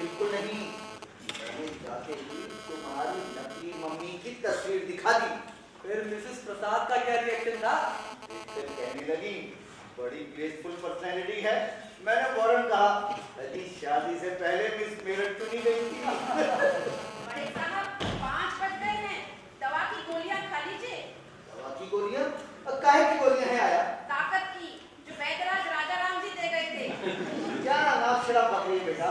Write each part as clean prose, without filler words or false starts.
बिल्कुल नहीं। मैंने जाते ही तुम्हारी नकली मम्मी की तस्वीर दिखा दी। फिर मिसेस प्रसाद का क्या रिएक्शन था? फिर कहने लगी बड़ी ग्रेसफुल पर्सनैलिटी है। मैंने फौरन कहा अजी शादी से पहले मिस मेरठ चुनी गई थी। बड़े साहब 5 बज गए हैं, दवा की गोलियां खा लीजिए। दवा की गोलियां? काहे की गोलियां हैं आया? ताकत की, जो वैद्यराज राजा राम जी दे गए थे। क्या नाम शराब पक रही है बेटा?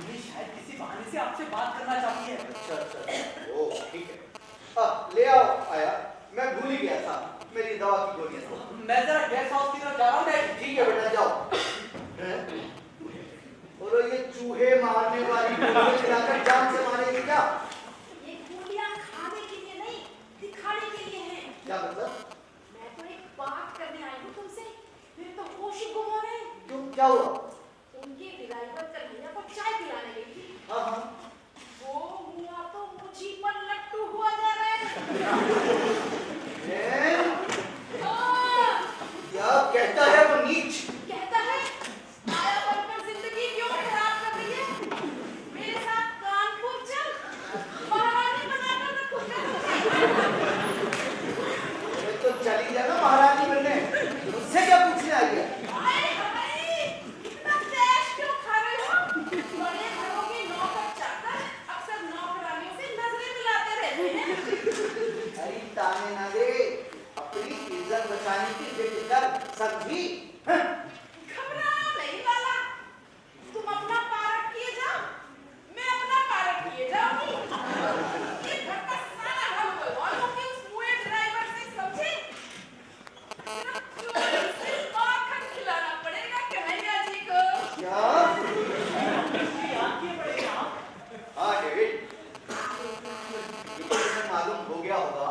ये शायद किसी बहाने से आपसे बात करना चाहती है। अच्छा, ओ ठीक है। ले आओ आया, मैं भूल ही गया था। मेरी दवा की गोलियां दो। मैं जरा गेस्ट हाउस की तरफ जा रहा हूँ डैडी। ठीक है बेटा जाओ। और ये चूहे मारने वाली गोलियां खिलाकर जान से मारेगी क्या? ये गोलियां खाने के लिए नहीं, दिखाने के लिए हैं। क्या मतलब? मैं तो एक बात करने आई हूँ तुमसे, मेरे तो होश ही गुम हो रहे हैं। क्यों, क्या हुआ? उनके ड्राइवर कन्हैया को चाय पिलाने गई थी। हाँ। वो हुआ तो मुझी पर लट्टू हुआ जा रहा है। क्या कहता है वो नीच? कहता है आया बनकर जिंदगी क्यों खराब कर रही है? मेरे साथ कानपुर चल, महारानी बनाकर रखूंगा। तो चली जाना महारानी बनने। मुझसे क्या पूछने आई है? हाय हाय, इतना कैश क्यों खा रहे हो? बड़े घरों के नौकर चाकर अक्सर नौकरानियों से नजरें मिलाते रहते हैं। अरे ताने ना दे, अपनी इज्जत बचाने की फिक्र समझी? घबराओ नहीं लाला, तुम अपना पारक किए जाओ, मैं अपना पारक किए जाऊंगी। ये घर का सारा हाल बोलवा लो कि उस मुए ड्राइवर से समझे। सिर्फ चोरी से माखन खिलाना पड़ेगा कन्हैया जी को। क्या? हाँ डेविड, ये तुम्हें मालूम हो गया होगा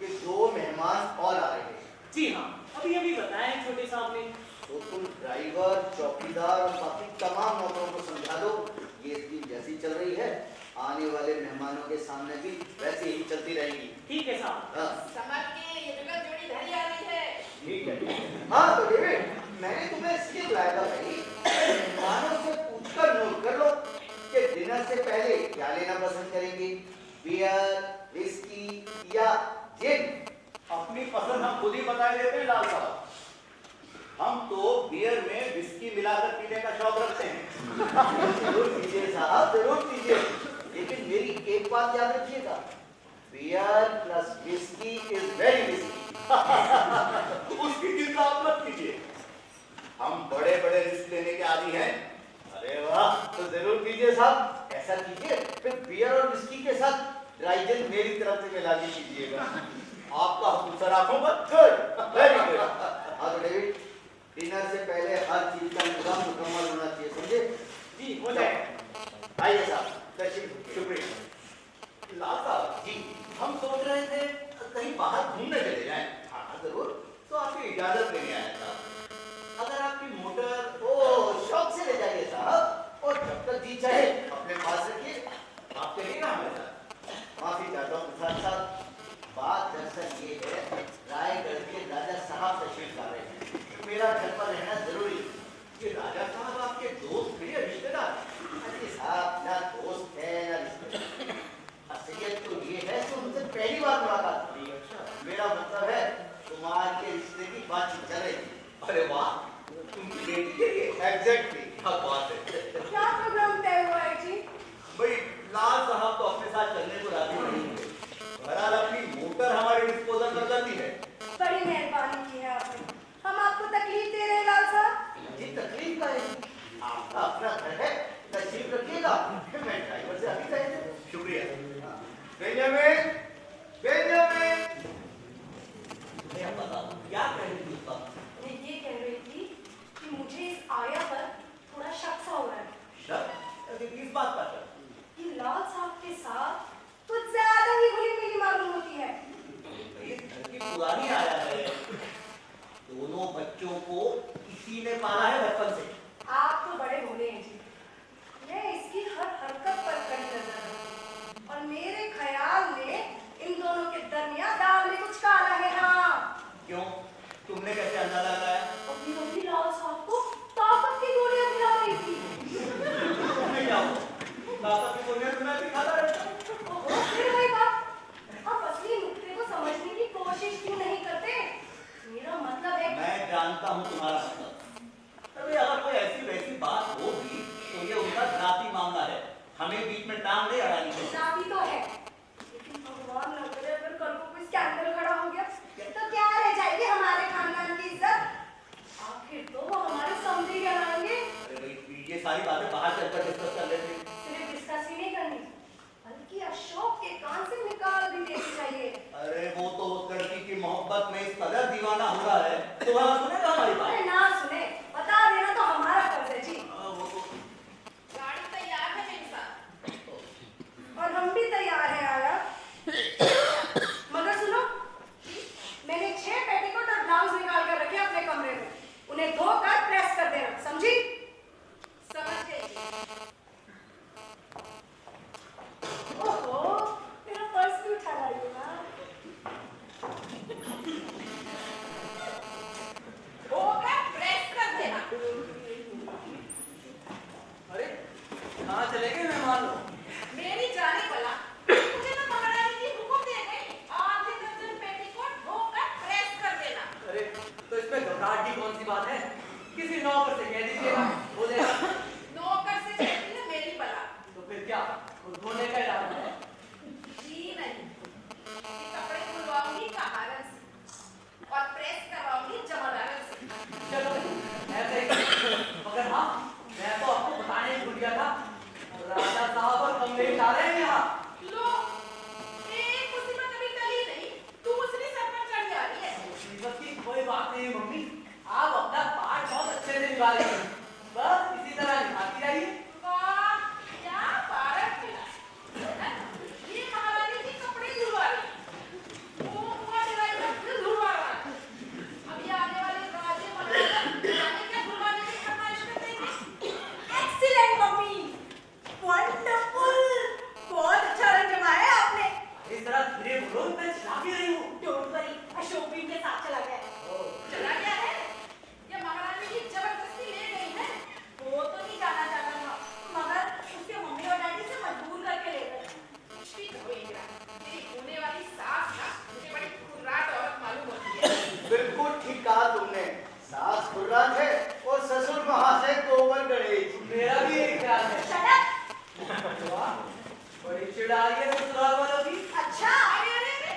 कि 2 मेहमान और आ रहे हैं। जी हाँ, अभी बताया छोटे साहब ने। तो तुम ड्राइवर, चौकीदार और बाकी तमाम नौकरों को समझा दो ये स्कीम जैसी चल रही है आने वाले मेहमानों के सामने भी वैसे ही चलती रहेगी। ठीक है साहब। हाँ समझ के ये जुगत जोड़ी धरी आ रही है। ठीक है। हाँ तो डेविड, मैंने तुम्हें इसलिए बुलाया था भाई, मेहमानों से पूछकर नोट कर लो कि डिनर से पहले क्या लेना पसंद करेंगे, बियर, विस्की या जिन। अपनी पसंद हम खुद ही बता देते हैं लाल साहब। हम तो बियर में विस्की मिलाकर पीने का शौक रखते हैं। जरूर पीजिए साहब, जरूर पीजिए, लेकिन मेरी एक बात याद रखिएगा, beer plus whisky is very whisky. उसकी चिंता आप मत कीजिए, हम बड़े बड़े रिस्क लेने के आदी हैं। अरे वाह, तो जरूर पीजिए साहब। ऐसा कीजिए फिर बियर और विस्की के साथ ड्राई जिन मेरी तरफ से मिला के कीजिएगा। आपका हुक्म सर, आंखों पर। Good, very good. हाँ तो डेविड, डिनर से पहले हर चीज का इंतजाम मुकम्मल होना चाहिए, समझे? जी हो जाए। आइए साहब, तशरीफ। शुक्रिया। लाल साहब जी, हम सोच रहे थे कहीं बाहर घूमने चले जाएं। हाँ जरूर। तो आपकी इजाजत लेने आया था। अगर आपकी मोटर शौक से ले जाइए साहब, और जब तक जी चाहे अपने पास रखिए। आप चलिएगा हमारे साथ। माफी चाहता हूँ प्रसाद साहब, बात दरअसल ये है, रायगढ़ के राजा साहब तशरीफ ला रहे हैं, मेरा घर पर रहना जरूरी। ये राजा साहब आपके दोस्त थे या रिश्तेदार? अरे साहब, ना दोस्त है ना रिश्तेदार, असलियत तो ये है कि उनसे पहली बार मुलाकात हुई। मेरा मतलब है कुमार के रिश्ते की बातचीत चल रही थी। अरे वाह, उनकी बेटी के लिए? एग्जैक्टली। क्या बात है। क्या प्रोग्राम तय हुआ है जी? भाई लाल साहब तो अपने साथ चलने को राजी नहीं थे। बहरहाल अपनी मोटर हमारे डिस्पोजल कर जाती है। बड़ी मेहरबानी की है आपने, हम आपको तकलीफ दे रहे हैं लाल साहब। जी तकलीफ का है, आपका अपना घर है, तशरीफ रखिएगा, फिर मैं ड्राइवर से आगे जाएंगे। शुक्रिया। Benjamin, Benjamin. क्या कह रही थी उसका? मैं ये कह रही थी कि मुझे इस आया पर थोड़ा शक सा हो रहा है। शक? अभी किस बात का शक? कि लाल साहब के साथ कुछ ज्यादा ही घुली मिली मालूम होती है। इस घर की पुरानी आया है, दोनों बच्चों को इसी ने पाला है बचपन से। आप तो बड़े भोले हैं जी, मैं इसकी हर हरकत पर कड़ी नजर रखती और मेरे ख्याल में इन दोनों के दरमियान दाल में कुछ काला है। हाँ, क्यों? तुमने कैसे अंदाजा लगाया? अपनी मम्मी लाल साहब को ताकत की गोलियां खिला रही थी। तुम्हें क्या हुआ? खाता भी कोने में मैं भी खाता रहता हूँ। ओहो, फिर वही बात। आप असली नुक्ते को समझने की कोशिश क्यों नहीं करते? मेरा मतलब है मैं जानता हूँ तुम्हारा मतलब। अरे अगर कोई ऐसी वैसी बात होगी तो ये उनका जाति मामला है, हमें बीच में टांग दे अड़ानी चाहिए। जाति तो है, लेकिन भगवान न करे अगर कल को कोई स्कैंडल खड़ा हो गया तो क्या रह जाएगी हमारे खानदान की इज्जत? आखिर तो वो हमारे समझी कहलाएंगे। अरे भाई ये सारी बातें बाहर चलकर डिस्कस कर लेते हैं। सिर्फ डिस्कस ही नहीं करनी, बल्कि अशोक के कान से निकाल भी देनी चाहिए। अरे वो तो उस लड़की की मोहब्बत में इस कदर दीवाना हो रहा है तो वह सुनेगा हमारी बात। अरे ना सुने, बता देना तो हमारा फर्ज है जी। वो तो गाड़ी तैयार है मेरे साथ। और हम भी तैयार हैं आया। मगर सुनो, मैंने 6 पेटीकोट और ब्लाउज निकाल कर रखे अपने कमरे में, उन्हें धोकर प्रेस कर देना, समझी? समझ गई। ओहो, मेरा पर्स भी उठा लाइए ना। होगा प्रेस कर देना। अरे कहाँ चले गए मेहमान लोग? मेरी जाने वाला मुझे तो महारानी जी हुक्म दे गई, आधे दर्जन पेटीकोट धोकर प्रेस कर देना। अरे तो इसमें घबराहट की कौन सी बात है? किसी नौकर से कह दीजिएगा, वो देगा। नौकर से कहती है मेरी बला। तो फिर क्या खुद धोने का इरादा है? जी नहीं, ये कपड़े धुलवाऊंगी कहारन से और प्रेस करवाऊंगी जमादारन से। चलो ऐसे ही। मगर हाँ, मैं तो आपको बताने ही भूल गया था, राजा साहब और कमरे जा रहे हैं यहाँ। लो, एक मुसीबत अभी टली नहीं, दूसरी सर पर चढ़ जा रही है। मुसीबत की कोई बात नहीं मम्मी, आप अपना पार्ट बहुत अच्छे से निभा रही हैं। बस इसी तरह निभाती रहिए। वाह, क्या पारक मिला। ये महारानी जी कपड़े धुलवा रही, वो हुआ ड्राइवर फिर धुलवा रहा है। अभी आने वाले राजे महाराजा जाने क्या धुलवाने की फरमाइश करते हैं। एक्सीलेंट मम्मी, वंडरफुल, बहुत अच्छा रंग जमाया है आपने। इस तरह धीरे बोलो, मैं चला भी रही हूँ। डोंट वरी, अशोक भी इनके साथ चला गया है। चला गया है या महारानी जी जबरदस्ती ले गई है? वो तो नहीं जाना चाहता था, मगर उसके मम्मी और डैडी से मजबूर करके ले गए। ठीक हो इंदिरा, तेरी होने वाली सास ना मुझे बड़ी खुर्राट औरत मालूम होती है। बिल्कुल ठीक कहा तुमने। सास खुर्राट है और ससुर महाशय गोबर गणेश। मेरा भी यही ख्याल है। Shut up! वाह, बड़ी चिढ़ आ रही है ससुराल वालों की। अच्छा, अरे अरे अरे,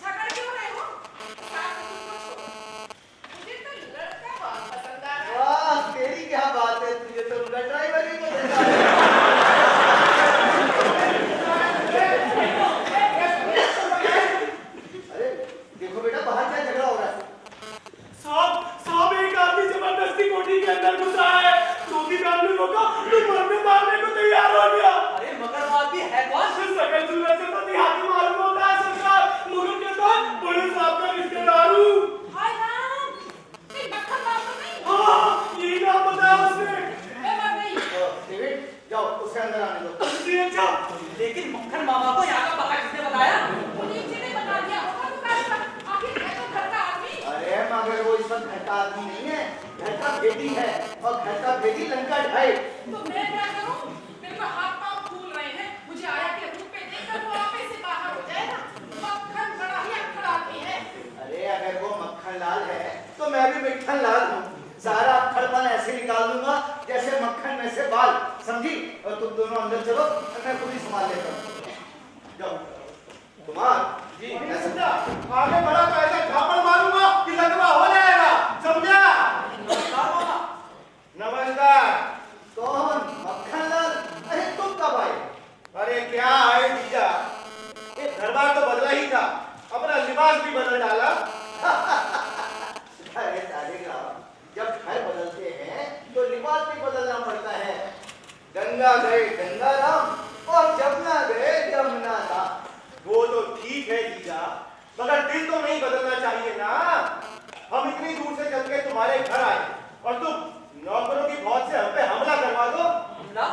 झगड़ क्यों रहे हो? सास ससुर को छोड़ो। मुझे तो लड़का बहुत पसंद आ रहा है। वाह, तेरी क्या बात है, तुझे तो उनका ड्राइवर ही को देता है। अरे देखो बेटा, बाहर क्या झगड़ा हो रहा है? साहब एक आदमी जबरदस्ती कोठी के अंदर घुसा है। 2-3 आदमी रोका तो मरने मारने को तैयार हो गया। अरे मगर वो आदमी है कौन? सकल सूरत से तो देहाती मालूम होता है सरकार, मगर के साथ बड़े साहब का रिश्तेदार हूँ। हाय राम, ये मक्खन लाल तो नहीं? हाँ, यही नाम बताया उसने। मैं मर गई। डेविड, जाओ उसे अंदर आने दो। जी अच्छा। लेकिन मक्खन मामा को यहाँ का पता किसने बताया? पुलिस जी ने बता दिया होगा तुम्हारे पास। आखिर है तो घर का आदमी। अरे मगर वो इस वक्त घर का आदमी नहीं है, घर का बेटी है, और घर का बेटी लंका ढाई। तो मैं क्या करूं? मेरे को हाथ पांव फूल रहे हैं। मुझे आया के रूप में देखकर वो आपे से बाहर हो जाएगा। मक्खन बड़ा ही अक्खड़ आदमी है। अरे अगर वो मक्खन लाल है तो मैं भी मिठन लाल हूँ। सारा अक्खड़पन ऐसे निकाल दूंगा जैसे मक्खन में से बाल, समझी? और तुम दोनों अंदर चलो, मैं खुद ही संभाल लेता हूँ। जाओ। कुमार जी समझा, आगे बड़ा तो ऐसा झापड़ मारूंगा कि लकवा हो जाएगा, समझा? नमस्कार मामा। नमस्कार। कौन? मक्खन लाल? अरे तुम कब आए? अरे क्या है जीजा, ये दरबार तो बदला ही था, अपना लिबास भी बदल डाला। अरे सालेगाम, जब घर बदलते हैं तो लिबास भी बदलना पड़ता है। गंगा गए गंगा राम और जमुना गए जमुना राम। वो तो ठीक है जीजा, मगर दिल तो नहीं बदलना चाहिए ना। हम इतनी दूर से चल के तुम्हारे घर आए और तुम नौकरों की फौज से हम पे हमला करवा दो। हमला?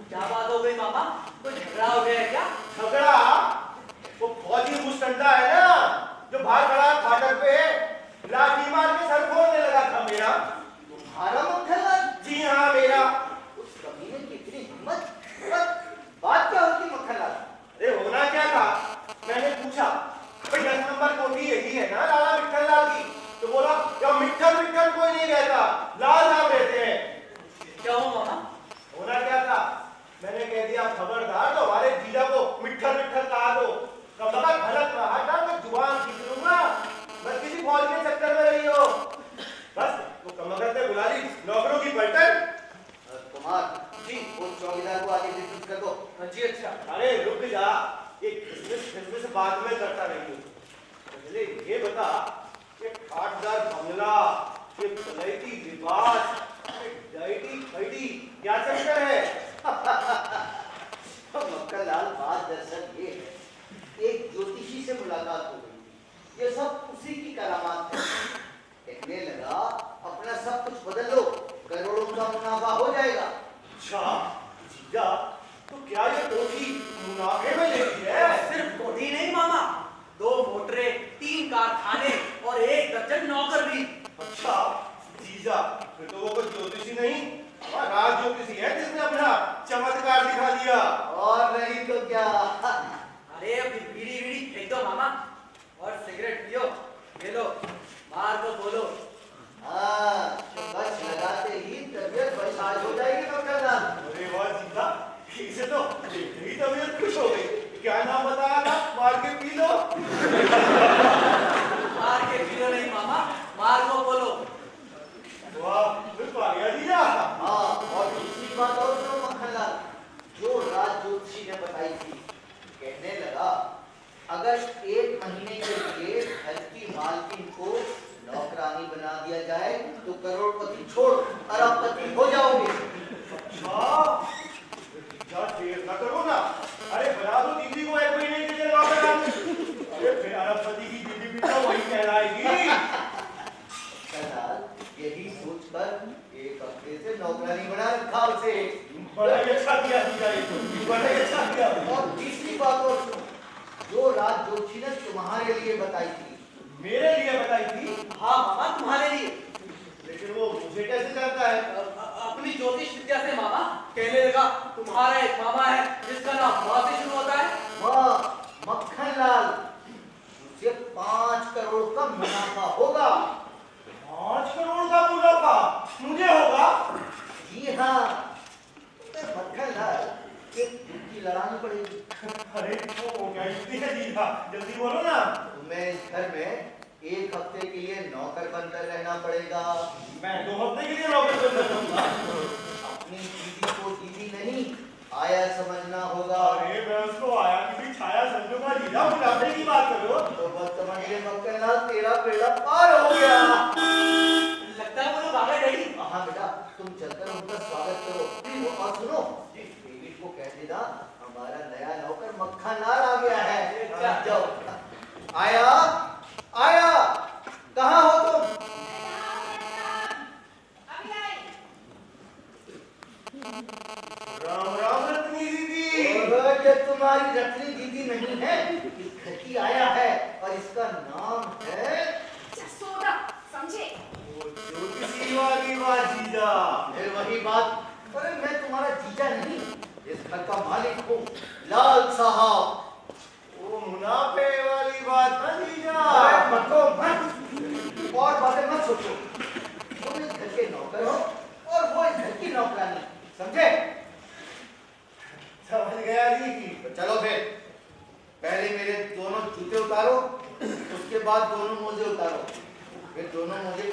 क्या बात हो गई मामा? कुछ झगड़ा हो गया है क्या? झगड़ा? वो फौजी मुस्टंडा है ना जो बाहर खड़ा फाटक पे, लाठी मार के सर फोड़ने लगा था मेरा। तुम्हारा मक्खन लाल? जी हाँ मेरा। उस कमीने की इतनी हिम्मत? को। जी अच्छा। अरे रुक जा, ये किसमिस बाद में करता नहीं तू। पहले ये बता, ये ठाटदार बंगला, ये पलैती लिबास, ये डाइटी खैडी क्या चक्कर है? मक्खनलाल, बात दरअसल ये है, एक ज्योतिषी से मुलाकात हो गई। ये सब उसी की करामात है। कहने लगा अपना सब कुछ बदल लो, करोड़ों का मुनाफा हो जाएगा। अच्छा जीजा, तो क्या ये कोठी मुनाफे में लेती है? सिर्फ कोठी नहीं मामा, 2 मोटरें, 3 कारखाने और 1 दर्जन नौकर भी। अच्छा जीजा, फिर तो वो कोई ज्योतिषी नहीं, राज ज्योतिषी है जिसने अपना चमत्कार दिखा दिया। और नहीं तो क्या। अरे अभी बीड़ी फेंक दो मामा और सिगरेट पियो। ले लो, मार को बोलो। हाँ, बस लगाते ही तबीयत बर्बाद हो जाएगी मक्खनलाल। अरे वाह जीजा, इसे तो देखते ही तबीयत खुश हो गई। क्या नाम बताया था? मार के पी लो। मार के पियो नहीं मामा, मार को बोलो। वाह, फिर तो आ गया जीजा। हाँ, और दूसरी बात और सुनो मक्खनलाल, जो राज ज्योतिषी ने बताई थी, कहने लगा अगर 1 महीने के लिए घर की मालकिन को नौकरानी बना दिया जाए तो करोड़पति छोड़ अरबपति हो जाओगे। अच्छा, जीजा देर न करो ना। अरे बना दो दीदी को 1 महीने के लिए नौकरानी। अरे फिर अरबपति की दीदी भी तो वही कहलाएगी। मक्खनलाल, यही सोचकर 1 हफ्ते से नौकरानी बना रखा उसे। बड़ा ही अच्छा किया जीजा, ये तो बड़ा ही अच्छा किया। और तीसरी बात और सुनो, जो राज ज्योतिषी ने तुम्हारे लिए बताई थी। मेरे लिए बताई थी? हाँ मामा, तुम्हारे लिए। लेकिन वो मुझे कैसे जानता है? अपनी ज्योतिष विद्या से मामा। कहने लगा तुम्हारा एक मामा है जिसका नाम माँ से शुरू होता है। वाह मक्खनलाल, उसे 5 करोड़ का मुनाफा होगा। 5 करोड़ का मुनाफा मुझे होगा? जी हाँ, तुम्हें मक्खनलाल एक जुत्ती लड़ानी पड़ेगी। अरे तो क्या युक्ति है जीजा, जल्दी बोलो ना। तुम्हें इस घर में 1 हफ्ते के लिए नौकर बनकर रहना पड़ेगा। मैं 2 हफ्ते के लिए नौकर बनना चाहूंगा। अपनी दीदी को दीदी नहीं, आया समझना होगा। अरे मैं उसको आया किसी छाया समझूंगा जीजा, मुनाफे की बात करो। तो बस समझ ले मक्खनलाल, तेरा बेड़ा पार हो गया। लगता है वो लोग आ गए डैडी। हाँ बेटा, तुम चलकर उनका स्वागत करो। और सुनो, डेविड को कह देना हमारा नया नौकर मक्खनलाल आ गया है। जाओ। आया, आया, कहाँ हो तुम? अभी आई। राम राम रत्नी दीदी। और ये तुम्हारी रत्नी दीदी नहीं है, इस घर की आया है और इसका नाम है जसोदा, समझे? वो ज्योतिषी वाली बात जीजा। फिर वही बात। अरे मैं तुम्हारा जीजा नहीं, इस घर का मालिक हूँ, लाल साहब। वो मुनाफे वाली बात ना जीजा। अरे मतो मत, और बातें मत सोचो। तुम इस घर के नौकर हो और वो इस घर की नौकरानी, समझे? समझ गया जी। तो चलो फिर, पहले मेरे दोनों जूते उतारो, उसके बाद दोनों मोजे उतारो, फिर दोनों मोजे